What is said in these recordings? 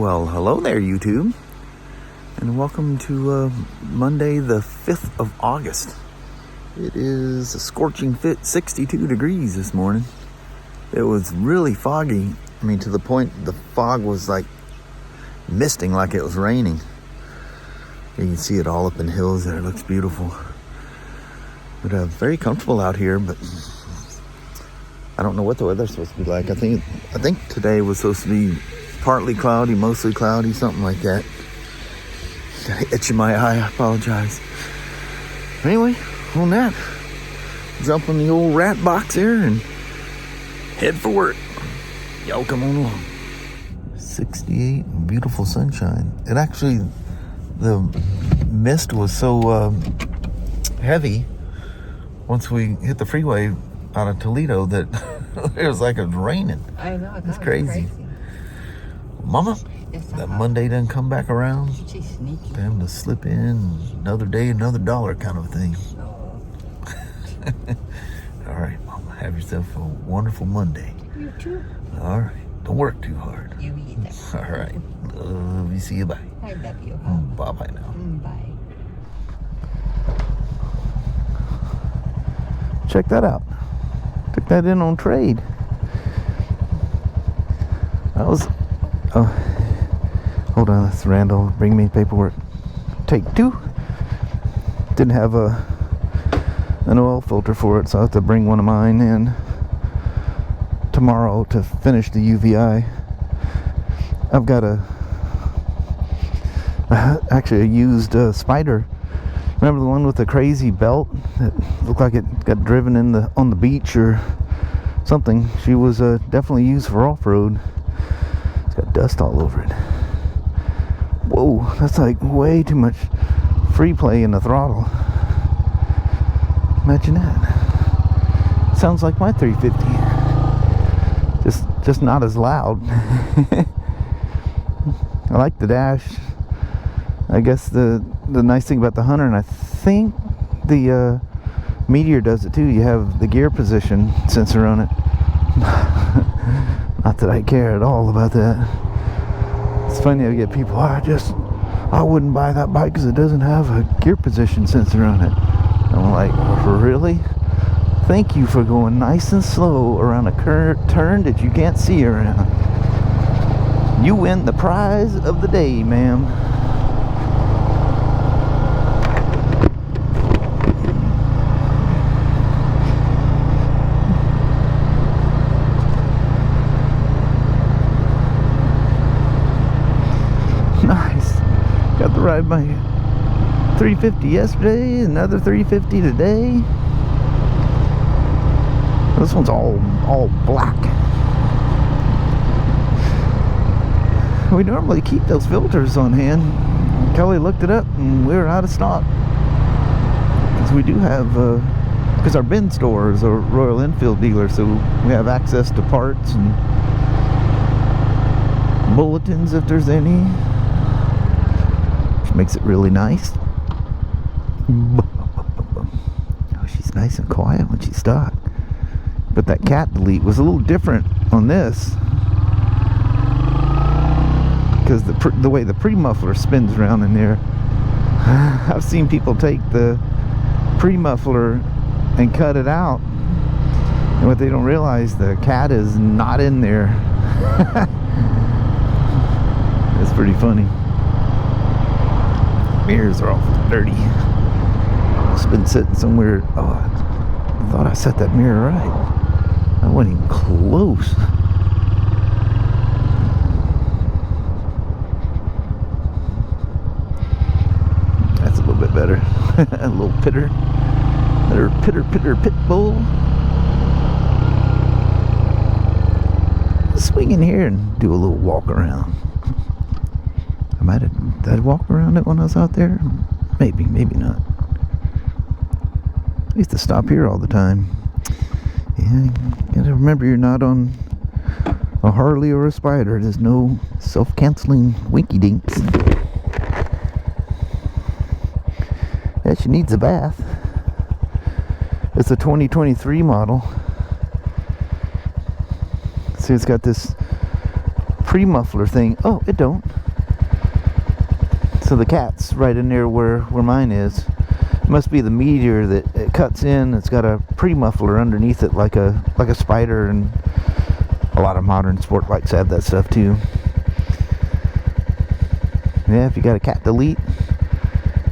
Well, hello there, YouTube, and welcome to Monday, the 5th of August. It is a scorching fit 62 degrees this morning. It was really foggy. I mean, to the point the fog was like misting like it was raining. You can see it all up in hills there. It looks beautiful. But very comfortable out here, but I don't know what the weather's supposed to be like. I think today was supposed to be partly cloudy, mostly cloudy, something like that. Got an itch in my eye, I apologize. Anyway, on that, jump in the old rat box here and head for work. Y'all come on along. 68, beautiful sunshine. It actually, the mist was so heavy once we hit the freeway out of Toledo that it was like it was raining. I know, it's crazy. Mama, that Monday doesn't come back around. She's sneaky. Time to slip in, another day, another dollar kind of a thing. Oh. All right, Mama, have yourself a wonderful Monday. You too. All right, don't work too hard. You either. All right, love you, see you, bye. I love you. Bye-bye now. Bye. Check that out. Took that in on trade. That was... Oh, hold on, that's Randall. Bring me paperwork. Take 2. Didn't have an oil filter for it, so I have to bring one of mine in tomorrow to finish the UVI. I've got actually a used Spyder. Remember the one with the crazy belt that looked like it got driven on the beach or something? She was definitely used for off-road. Got dust all over it. Whoa, that's like way too much free play in the throttle. Imagine that. Sounds like my 350. Just not as loud. I like the dash. I guess the nice thing about the Hunter, and I think the Meteor does it too, you have the gear position sensor on it. Not that I care at all about that. It's funny, I get people, I wouldn't buy that bike because it doesn't have a gear position sensor on it. I'm like, really? Thank you for going nice and slow around a turn that you can't see around. You win the prize of the day, ma'am. Nice. Got to ride my 350 yesterday, another 350 today. This one's all black. We normally keep those filters on hand. Kelly looked it up and we were out of stock. Because we do have, because our bin store is a Royal Enfield dealer, so we have access to parts and bulletins if there's any. Makes it really nice. Oh, she's nice and quiet when she's stopped. But that cat delete was a little different on this, because the way the pre-muffler spins around in there. I've seen people take the pre-muffler and cut it out, and what they don't realize, the cat is not in there. It's pretty funny. Mirrors are all dirty. It's been sitting somewhere. Oh, I thought I set that mirror right. I wasn't even close. That's a little bit better. A little pitter. Another pitter pit bull. Let's swing in here and do a little walk around. Did I walk around it when I was out there? Maybe not. I used to stop here all the time. Yeah, you gotta remember you're not on a Harley or a Spyder. There's no self-canceling winky dinks. Yeah, she needs a bath. It's a 2023 model. See, it's got this pre-muffler thing. Oh, it don't. So the cat's right in there where mine is. It must be the meteor that it cuts in. It's got a pre-muffler underneath it, like a Spyder, and a lot of modern sport bikes have that stuff too. Yeah, if you got a cat delete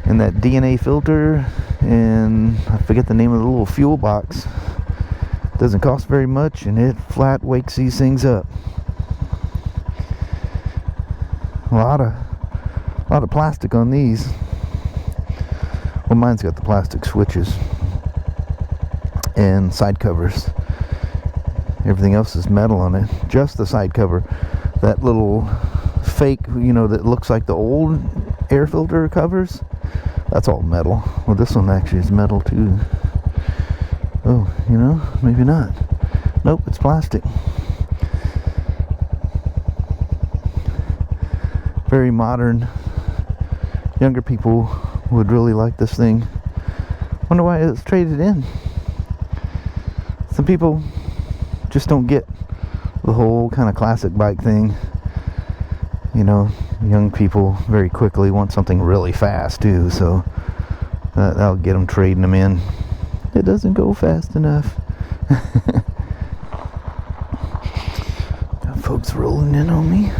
and that DNA filter, and I forget the name of the little fuel box, doesn't cost very much, and it flat wakes these things up. A lot of plastic on these. Well, mine's got the plastic switches and side covers. Everything else is metal on it. Just the side cover. That little fake, you know, that looks like the old air filter covers, that's all metal. Well, this one actually is metal too. Oh, you know, maybe not. Nope, it's plastic. Very modern. Younger people would really like this thing. Wonder why it's traded in. Some people just don't get the whole kind of classic bike thing. You know, young people very quickly want something really fast too, so that'll get them trading them in. It doesn't go fast enough. Got folks rolling in on me.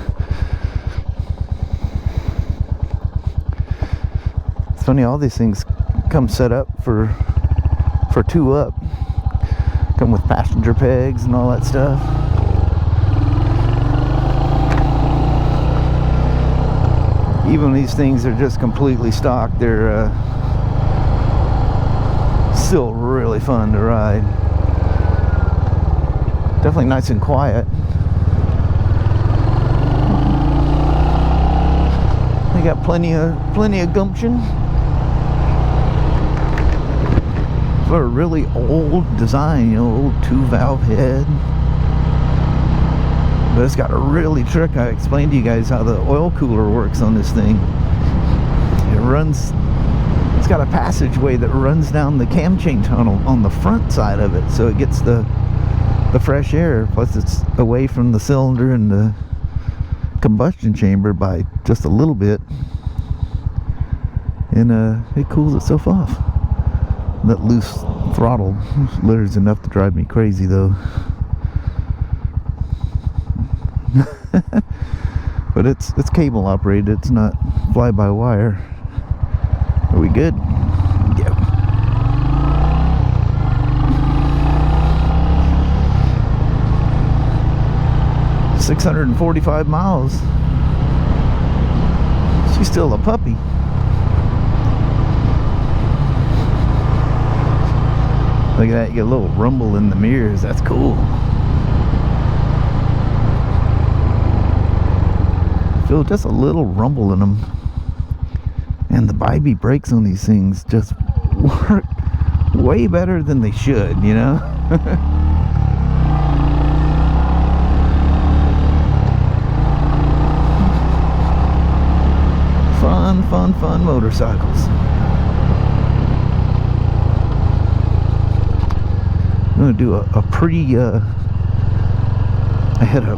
It's funny, all these things come set up for 2 up. Come with passenger pegs and all that stuff. Even when these things are just completely stock, they're still really fun to ride. Definitely nice and quiet. They got plenty of gumption for a really old design, you know, old 2-valve head. But it's got a really trick. I explained to you guys how the oil cooler works on this thing. It's got a passageway that runs down the cam chain tunnel on the front side of it, so it gets the fresh air, plus it's away from the cylinder and the combustion chamber by just a little bit, and it cools itself off. That loose throttle is enough to drive me crazy though. But it's cable operated, it's not fly-by-wire. Are we good? Yeah. $645 miles. She's still a puppy. Look at that, you get a little rumble in the mirrors. That's cool. Feel just a little rumble in them. And the Bybee brakes on these things just work way better than they should, you know? Fun motorcycles. I'm gonna do a pretty I had a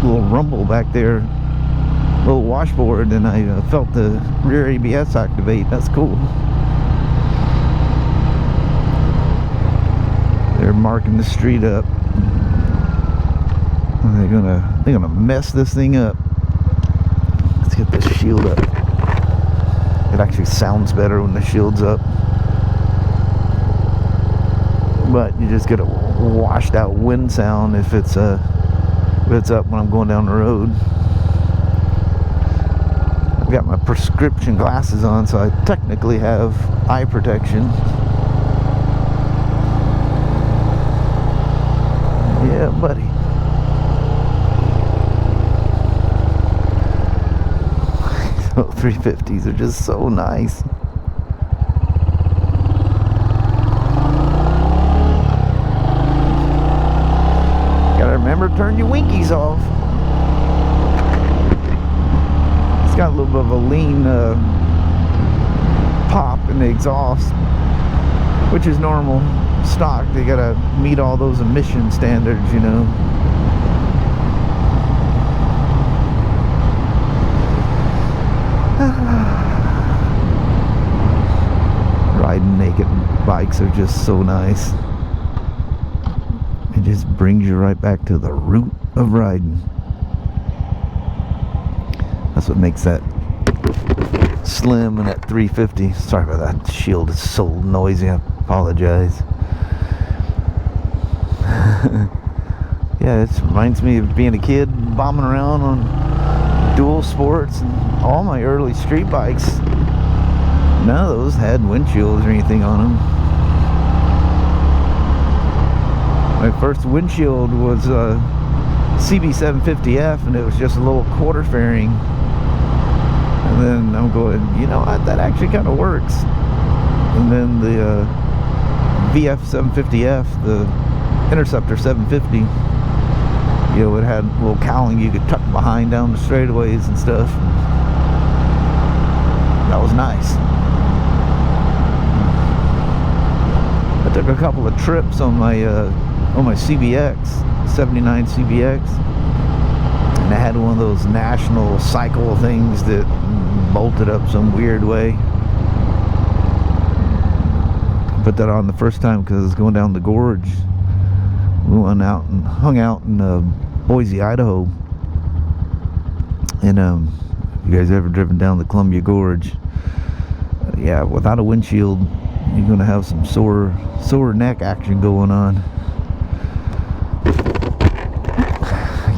little rumble back there, little washboard, and I felt the rear ABS activate. That's cool. They're marking the street up. They're gonna mess this thing up. Let's get this shield up. It actually sounds better when the shield's up, but you just get a washed out wind sound if it's up when I'm going down the road. I've got my prescription glasses on, so I technically have eye protection. Yeah, buddy. 350s are just so nice. Gotta remember to turn your winkies off. It's got a little bit of a lean pop in the exhaust, which is normal stock. They gotta meet all those emission standards, you know. Riding naked bikes are just so nice. It just brings you right back to the root of riding. That's what makes that slim and that 350. Sorry about that. Shield is so noisy. I apologize. Yeah, it reminds me of being a kid bombing around on dual sports and all my early street bikes. None of those had windshields or anything on them. My first windshield was a CB750F, and it was just a little quarter fairing. And then I'm going, you know what, that actually kind of works. And then the VF750F, the Interceptor 750, you know, it had a little cowling you could tuck behind down the straightaways and stuff. That was nice. I took a couple of trips on my CBX, 79 CBX, and I had one of those national cycle things that bolted up some weird way. Put that on the first time because I was going down the gorge. We went out and hung out in Boise, Idaho. And you guys ever driven down the Columbia Gorge? Yeah, without a windshield, you're gonna have some sore neck action going on.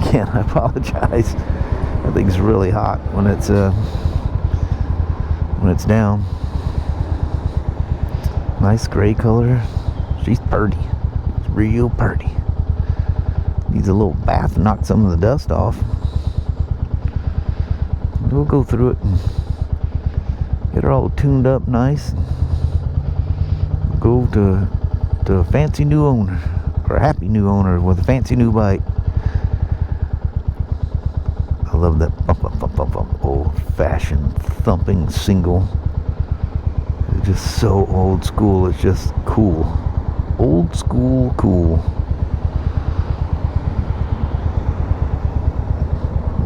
Again, I apologize. That thing's really hot when it's down. Nice gray color. She's purty. It's real purty. Needs a little bath to knock some of the dust off. We'll go through it and get her all tuned up nice. Go to a fancy new owner, or a happy new owner with a fancy new bike. I love that bump, old-fashioned thumping single. It's just so old school. It's just cool. Old school cool.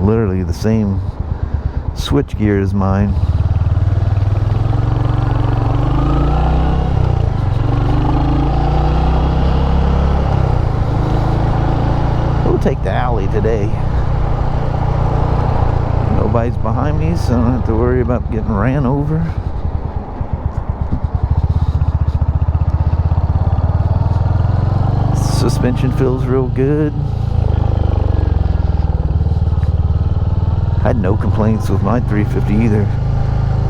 Literally the same switch gear as mine. We'll take the alley today. Nobody's behind me, so I don't have to worry about getting ran over. Suspension feels real good. I had no complaints with my 350 either.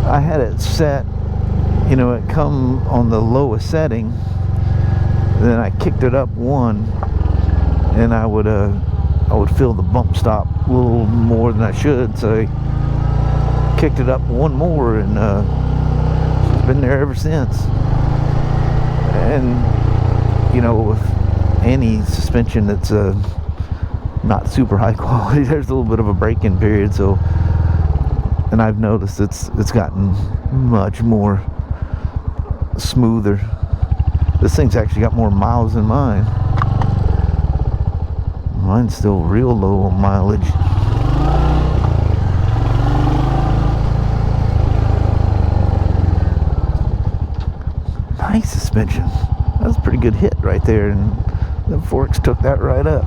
I had it set, you know, it come on the lowest setting. Then I kicked it up one, and I would feel the bump stop a little more than I should. So I kicked it up one more, and it's been there ever since. And you know, with any suspension that's not super high quality, there's a little bit of a break-in period. So, and I've noticed it's gotten much more smoother. This thing's actually got more miles than mine. Mine's still real low on mileage. Nice suspension. That was a pretty good hit right there, and the forks took that right up.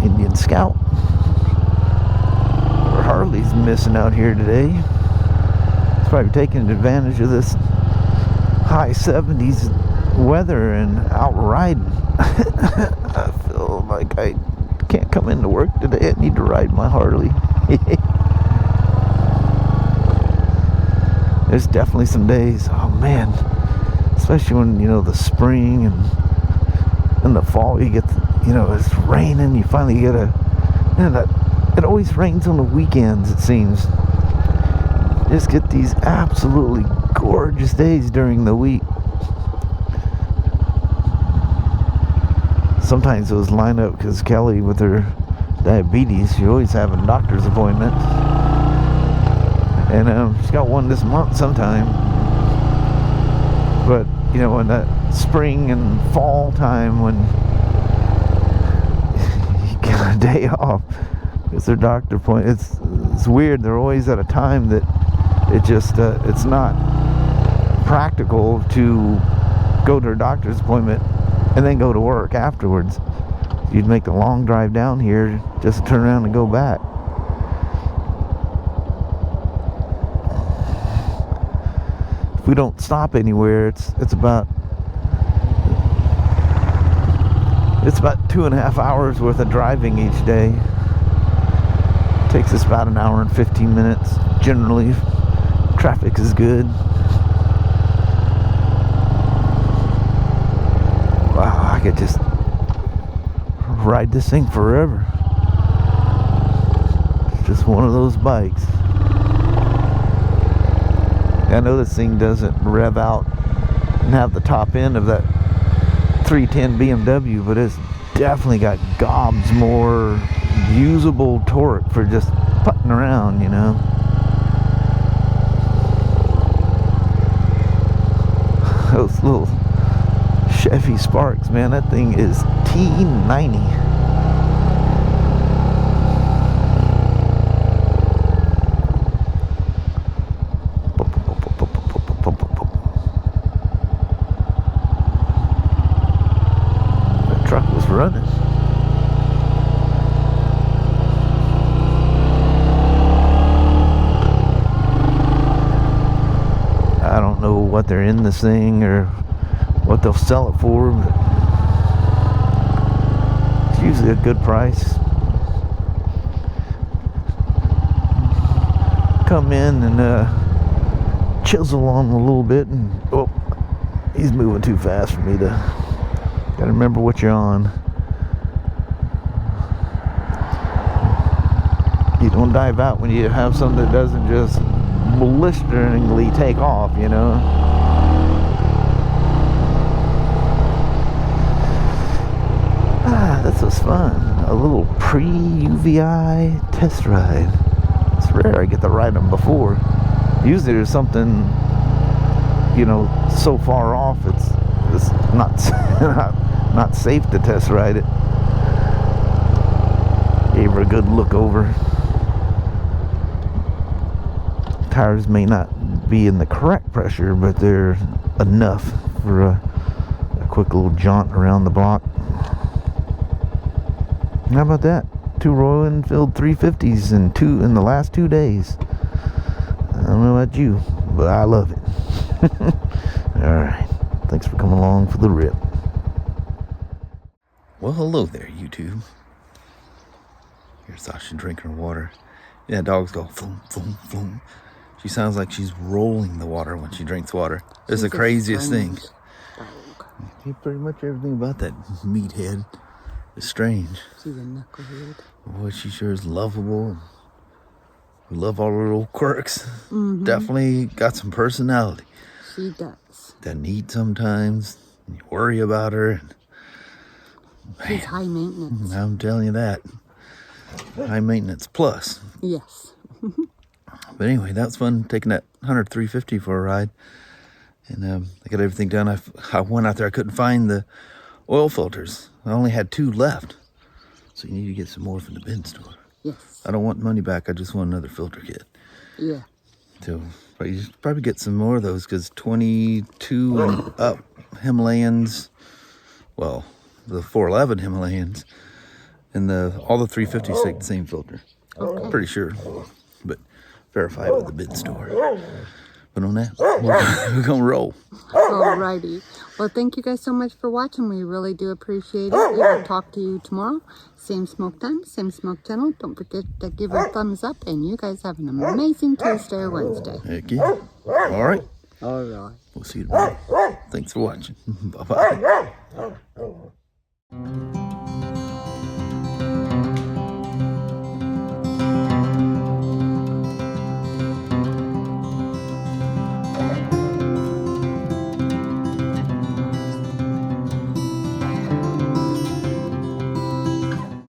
Indian Scout. Or Harley's missing out here today. It's probably taking advantage of this high 70s weather and out riding. I feel like I can't come into work today. I need to ride my Harley. There's definitely some days, oh man, especially when, you know, the spring and in the fall, you get, you know, it's raining, you finally get it always rains on the weekends, it seems. You just get these absolutely gorgeous days during the week. Sometimes those line up because Kelly, with her diabetes, she's always having doctor's appointments. And she's got one this month sometime. But, you know, in that spring and fall time when you a day off. It's their doctor appointment. It's weird. They're always at a time that it's not practical to go to a doctor's appointment and then go to work afterwards. You'd make the long drive down here just to turn around and go back. If we don't stop anywhere, it's about 2.5 hours worth of driving each day. It takes us about an hour and 15 minutes generally if traffic is good. Wow, I could just ride this thing forever. It's just one of those bikes. I know this thing doesn't rev out and have the top end of that 310 BMW, but it's definitely got gobs more usable torque for just putting around, you know. Those little Chevy Sparks, man, that thing is T90. That truck was running. I don't know what they're in this thing or what they'll sell it for, but it's usually a good price. Come in and chisel on a little bit, and oh, he's moving too fast for me to. Gotta remember what you're on. You don't dive out when you have something that doesn't just blisteringly take off, you know. This was fun. A little pre-UVI test ride. It's rare I get to ride them before. Usually there's something, you know, so far off it's not not safe to test ride it. Gave her a good look over. Tires may not be in the correct pressure, but they're enough for a quick little jaunt around the block. How about that? 2 Royal Enfield 350s in the last 2 days. I don't know about you, but I love it. Alright. Thanks for coming along for the rip. Well, hello there, YouTube. Here's Sasha drinking her water. Yeah, dogs go boom, boom, boom. She sounds like she's rolling the water when she drinks water. It's the craziest thing. Pretty much everything about that meathead. It's strange. She's a knucklehead. Boy, she sure is lovable. We love all her little quirks. Mm-hmm. Definitely got some personality. She does. Doesn't eat sometimes. You worry about her. And, she's high maintenance. I'm telling you that. High maintenance plus. Yes. But anyway, that was fun taking that 350 for a ride. And I got everything done. I went out there. I couldn't find the oil filters. I only had 2 left. So you need to get some more from the bin store. Yes. I don't want money back. I just want another filter kit. Yeah. So you should probably get some more of those, because 22 and up Himalayans, well, the 411 Himalayans, and all the 350s take the same filter. Okay. I'm pretty sure. But verify it with the bin store. But on that, we're going to roll. Alrighty. Well, thank you guys so much for watching. We really do appreciate it. We will talk to you tomorrow. Same smoke time, same smoke channel. Don't forget to give a thumbs up. And you guys have an amazing Tuesday or Wednesday. Heck yeah. All right. All right. We'll see you tomorrow. Thanks for watching. Bye-bye.